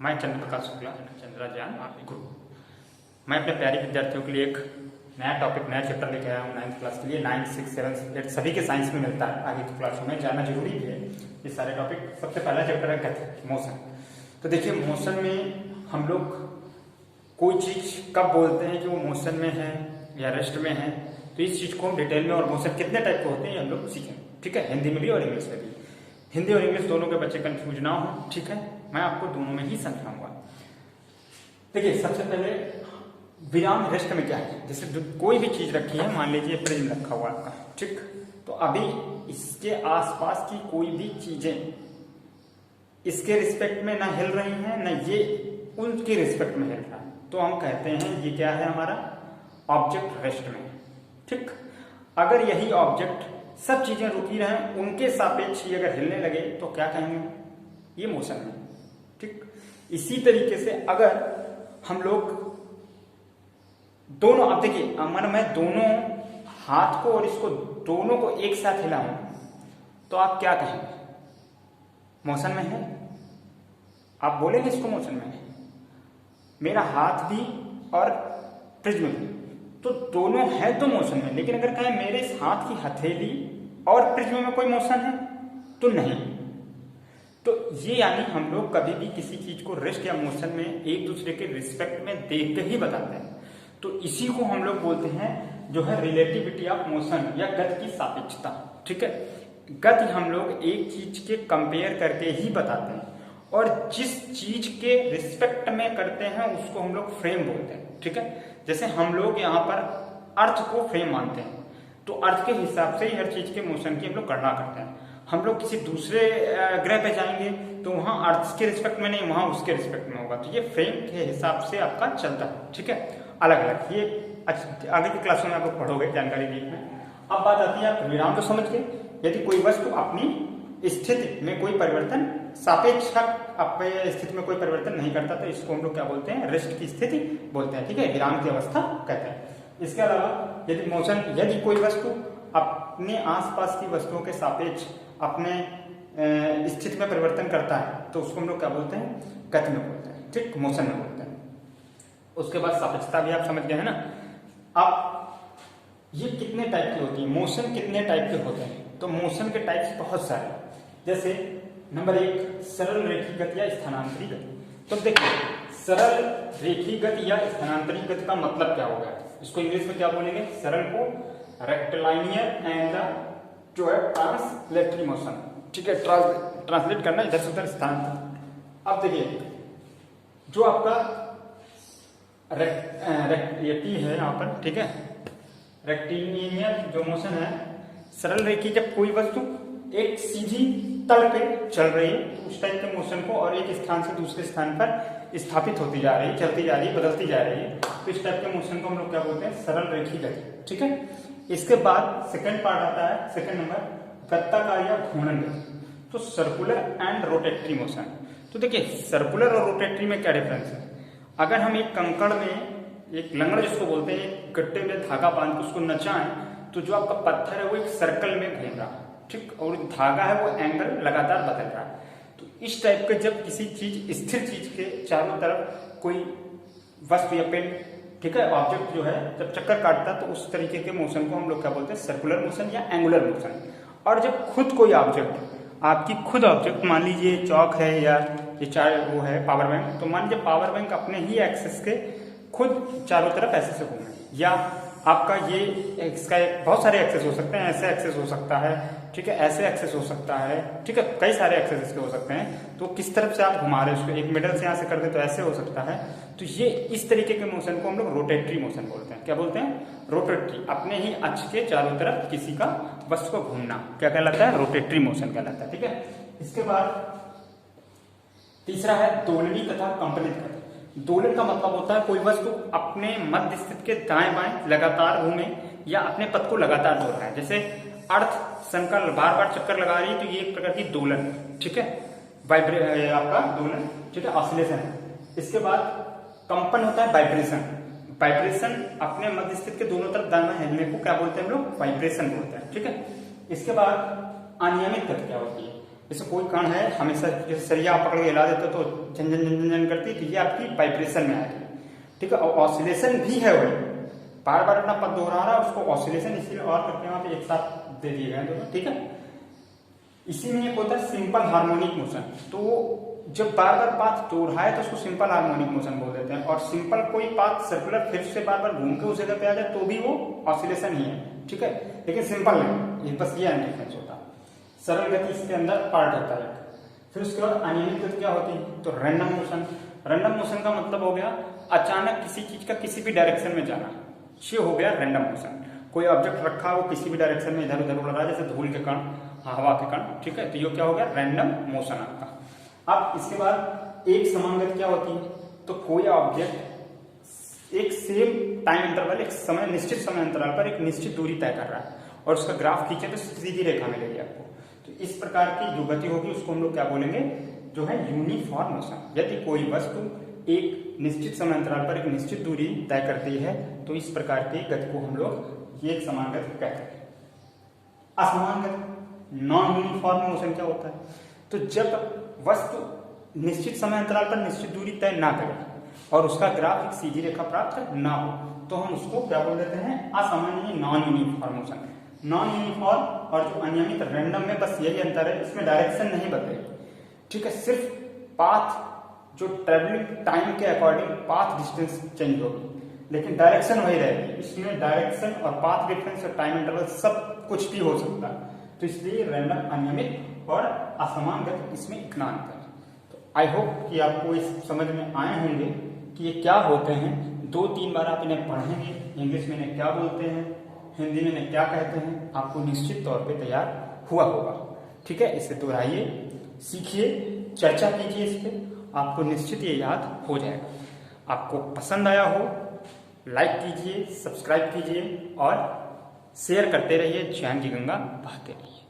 मैं चंद्र प्रकाश शुक्ला चंद्राज्ञान गुरु। मैं अपने प्यारे विद्यार्थियों के लिए एक नया टॉपिक, नया चैप्टर लेके आया हूँ 9th क्लास के लिए। 9, 6, 7, 8 सभी के साइंस में मिलता है, आगे की क्लासों में जानना जरूरी भी है ये सारे टॉपिक। सबसे पहला चैप्टर है गति, मोशन। तो देखिए, मोशन में हम लोग कोई चीज कब बोलते हैं कि वो मोशन में है या रेस्ट में है, तो इस चीज को हम डिटेल में, और मोशन कितने टाइप के होते हैं हम लोग सीखें, ठीक है। हिंदी में भी और इंग्लिश में भी। हिंदी और इंग्लिश दोनों के बच्चे कंफ्यूज ना हो, ठीक है। मैं आपको दोनों में ही समझाऊंगा। देखिए, सबसे पहले विराम रेस्ट में क्या है। जैसे कोई भी चीज रखी है, मान लीजिए प्रिज्म रखा हुआ आपका, ठीक। तो अभी इसके आसपास की कोई भी चीजें इसके रिस्पेक्ट में ना हिल रही हैं, ना ये उनके रिस्पेक्ट में हिल रहा है, तो हम कहते हैं ये क्या है, हमारा ऑब्जेक्ट रेस्ट में, ठीक। अगर यही ऑब्जेक्ट सब चीजें रुकी रहें, उनके सापेक्ष ही अगर हिलने लगे तो क्या कहेंगे, ये मोशन में, ठीक। इसी तरीके से अगर हम लोग दोनों, अब देखिए, मैं दोनों हाथ को और इसको दोनों को एक साथ हिलाऊं तो आप क्या कहेंगे, मोशन में है। आप बोलेंगे इसको मोशन में है। मेरा हाथ भी और प्रिज्म भी, तो दोनों है तो मोशन में। लेकिन अगर कहें मेरे इस हाथ की हथेली और प्रिज्म में कोई मोशन है, तो नहीं। तो ये यानी हम लोग कभी भी किसी चीज को रेस्ट या मोशन में एक दूसरे के रिस्पेक्ट में देख के ही बताते हैं। तो इसी को हम लोग बोलते हैं जो है रिलेटिविटी ऑफ मोशन, या गति की सापेक्षता, ठीक है। गति हम लोग एक चीज के कंपेयर करके ही बताते हैं, और जिस चीज के रिस्पेक्ट में करते हैं उसको हम लोग फ्रेम बोलते हैं, ठीक है। जैसे हम लोग यहाँ पर अर्थ को फ्रेम मानते हैं, तो अर्थ के हिसाब से ही हर चीज के मोशन की हम लोग गणना करते हैं। हम लोग किसी दूसरे ग्रह पे जाएंगे तो वहां अर्थ के रिस्पेक्ट में नहीं, वहां उसके रिस्पेक्ट में होगा। तो ये फ्रेम के हिसाब से आपका चलता है, ठीक है, अलग अलग। ये आगे की क्लासों में आप लोग पढ़ोगे, जानकारी दी में। अब बात आती है, आप विराम तो समझ गए। यदि कोई वस्तु अपनी स्थिति में कोई परिवर्तन, सापेक्ष अपने स्थिति में कोई परिवर्तन नहीं करता, तो इसको हम लोग क्या बोलते हैं, रेस्ट की स्थिति बोलते हैं, ठीक है, विराम की अवस्था कहते हैं। इसके अलावा यदि मोशन, यदि कोई वस्तु अपने आसपास की वस्तुओं के सापेक्ष अपने स्थिति में परिवर्तन करता है, तो उसको हम लोग क्या बोलते हैं, गति में बोलते हैं, ठीक, मोशन में बोलते हैं। उसके बाद सापेक्षता भी आप समझ गए हैं ना। अब ये कितने टाइप की होती है, मोशन कितने टाइप के होते हैं, तो मोशन के टाइप्स बहुत सारे। जैसे नंबर 1, सरल रेखी गति या स्थानांतरी गति। तो देखिए, सरल रेखी गति या स्थानांतरी गति का मतलब क्या होगा, इसको इंग्लिश में क्या बोलेंगे, सरल को रेक्टिलाइनियर एंड जो है ट्रांसलेटरी मोशन, ठीक है, ट्रांसलेट करना इधर से उधर स्थानांतर। अब देखिए, जो आपका ये टी है यहाँ पर, ठीक है, रेक्टिलिनियर जो मोशन है, सरल रेखी, जब कोई वस्तु एक सीधी तल पे चल रही है तो उस टाइप के मोशन को, और एक स्थान से दूसरे स्थान पर स्थापित होती जा रही है, चलती जा रही है, बदलती जा रही है, तो इस टाइप के मोशन को हम लोग क्या बोलते हैं, सरल रेखी गति, ठीक है। इसके बाद सेकंड पार्ट आता है, सेकंड नंबर, वृत्ताकार या घूर्णन गति, तो सर्कुलर एंड रोटेटरी मोशन। तो देखिए, सर्कुलर और रोटेटरी में क्या डिफरेंस है। अगर हम एक कंकड़ में, एक लंगड़ जिसको बोलते हैं, एक गट्टे में धागा बांध के उसको नचाएं, तो जो आपका पत्थर है वो एक सर्कल में घूम रहा है, ठीक, और धागा है वो एंगल लगातार बदल रहा है। तो इस टाइप के जब किसी चीज, स्थिर चीज के चारों तरफ कोई वस्तु या पेन, ठीक है, ऑब्जेक्ट जो है जब चक्कर काटता है, तो उस तरीके के मोशन को हम लोग क्या बोलते हैं, सर्कुलर मोशन या एंगुलर मोशन। और जब खुद कोई ऑब्जेक्ट, आपकी खुद ऑब्जेक्ट, मान लीजिए चौक है या ये चार वो है पावर बैंक, तो मान लीजिए पावर बैंक अपने ही एक्सेस के खुद चारों तरफ ऐसे से घूमे, या आपका ये इसका बहुत सारे एक्सेस हो सकते हैं, ऐसे एक्सेस हो सकता है, ठीक है, ऐसे एक्सेस हो सकता है, ठीक है, कई सारे एक्सेस इसके हो सकते हैं। तो किस तरफ से आप घुमा रहे हैं उसको, एक मिडल से यहाँ से कर दे तो ऐसे हो सकता है। तो ये इस तरीके के मोशन को हम लोग रोटेटरी मोशन बोलते हैं। क्या बोलते हैं, रोटेटरी, अपने ही अक्ष के चारों तरफ किसी का वस्तु को घूमना क्या कहलाता है, रोटेटरी मोशन कहलाता है, ठीक है। इसके बाद तीसरा है दोलनी तथा कंपनित गति। दोलन का मतलब होता है कोई वस्तु अपने मध्य स्थिति के दाएं बाएं लगातार घूमे, या अपने पथ को लगातार दोहराए है। जैसे अर्थ संकल बार बार चक्कर लगा रही है, तो ये एक प्रकार की दोलन, ठीक है, आपका दोलन, ठीक है, ऑसिलेशन है। इसके बाद कंपन होता है वाइब्रेशन। वाइब्रेशन अपने मध्य स्थिति के दोनों तरफ दाएं बाएं हिलने को क्या बोलते हैं हम लोग, वाइब्रेशन बोलते हैं, ठीक है। इसके बाद अनियमित गति क्या होती है, जैसे कोई कण है हमेशा, जैसे सरिया आप पकड़ के हिला देते हो तो झन झन झन झन करती है, तो ये आपकी वाइब्रेशन में आएगी, ठीक है। और ऑसिलेशन भी है वही, बार बार अपना पद दोहरा रहा है, उसको ऑसिलेशन इसीलिए और करके वहां पे एक साथ दे दिए गए दोनों, ठीक है। इसी में एक होता है सिंपल हार्मोनिक मोशन। तो जब बार बार पाथ दोहराए तो उसको सिंपल हार्मोनिक मोशन बोल देते हैं। और सिंपल कोई पाथ सर्कुलर फिर से बार बार घूम के उस जगह पे आ जाए तो भी वो ऑसिलेशन ही है, ठीक है। लेकिन सिंपल नहीं, बस ये डिफरेंस होता है। सरल गति इसके अंदर पार्ट होता है। फिर उसके बाद अनियमित गति क्या होती है, तो रैंडम मोशन। रैंडम मोशन का मतलब हो गया अचानक किसी चीज का किसी भी डायरेक्शन में जाना, ये हो गया रैंडम मोशन। कोई ऑब्जेक्ट रखा वो किसी भी डायरेक्शन में इधर उधर उड़ रहा है, जैसे धूल के कण, हवा के कण, ठीक है। तो ये क्या हो गया, रैंडम मोशन आपका। अब इसके बाद एक समान गति क्या होती है, तो कोई ऑब्जेक्ट एक सेम टाइम इंटरवल, एक समय निश्चित समय अंतराल पर एक निश्चित दूरी तय कर रहा है और उसका ग्राफ खींचे तो सीधी रेखा मिलेगी आपको। तो इस प्रकार की जो गति होगी उसको हम लोग क्या बोलेंगे, जो है यूनिफॉर्म मोशन। यदि कोई वस्तु एक निश्चित समय अंतराल पर एक निश्चित दूरी तय करती है तो इस प्रकार की गति को हम लोग ये एक समान गति कहते हैं। असमान गति, नॉन यूनिफॉर्म मोशन क्या होता है, तो जब वस्तु निश्चित समय अंतराल पर निश्चित दूरी तय ना करे और उसका ग्राफ एक सीधी रेखा प्राप्त ना हो तो हम उसको क्या बोल देते हैं, असामान्य, non uniform motion. Non uniform और जो अनियमित रैंडम में बस यही अंतर है, इसमें डायरेक्शन नहीं बदलेगी, ठीक है। सिर्फ पाथ जो ट्रेवलिंग टाइम के अकॉर्डिंग पाथ डिस्टेंस चेंज होगी, लेकिन डायरेक्शन वही रहेगी। इसमें डायरेक्शन और पाथ डिफरेंस और टाइम इंटरवल सब कुछ भी हो सकता है। तो इसलिए रैंडम, अनियमित और असमान गति, इसमें इतना अंतर है। तो आई होप कि आपको इस समझ में आए होंगे कि ये क्या होते हैं। 2-3 बार आप इन्हें पढ़ेंगे, इंग्लिश में इन्हें क्या बोलते हैं, हिंदी में इन्हें क्या कहते हैं, आपको निश्चित तौर पे तैयार हुआ होगा, ठीक है। इसे दोहराइए, सीखिए, चर्चा कीजिए इस पे, आपको निश्चित ये याद हो जाएगा। आपको पसंद आया हो लाइक कीजिए, सब्सक्राइब कीजिए और शेयर करते रहिए। ज्ञान की गंगा बहाते रहिए।